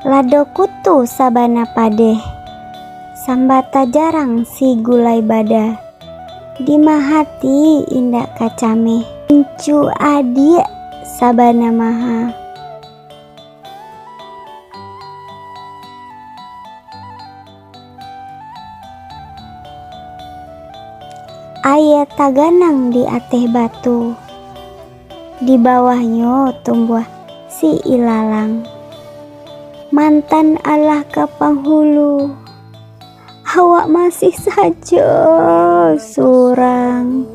Lado kutu sabana padeh, sambata jarang si gulai bada. Di mahati indak kacame, incu adik sabana maha. Aya taganang di ateh batu, di bawahnya tumbuh si ilalang. Mantan Allah ke penghulu, awak masih saja surang.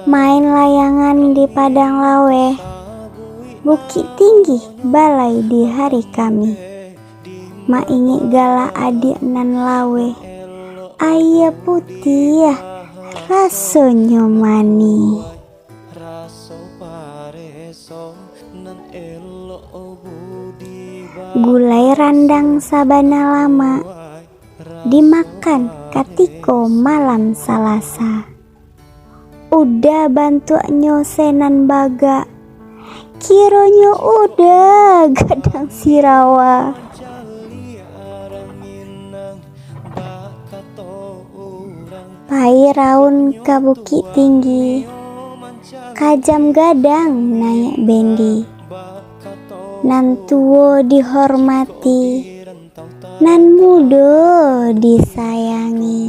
Main layangan di padang lawe, bukit tinggi balai di hari kami. Maingi gala adik nan lawe, ayah putih rasanya mani. Gulai randang sabana lama, dimakan katiko malam Salasa. Udah bantu nyosenan baga, kiranya udah gadang sirawa. Pai raun ke bukit tinggi, kajam gadang naik bendi. Nan tuo dihormati, nan muda disayangi.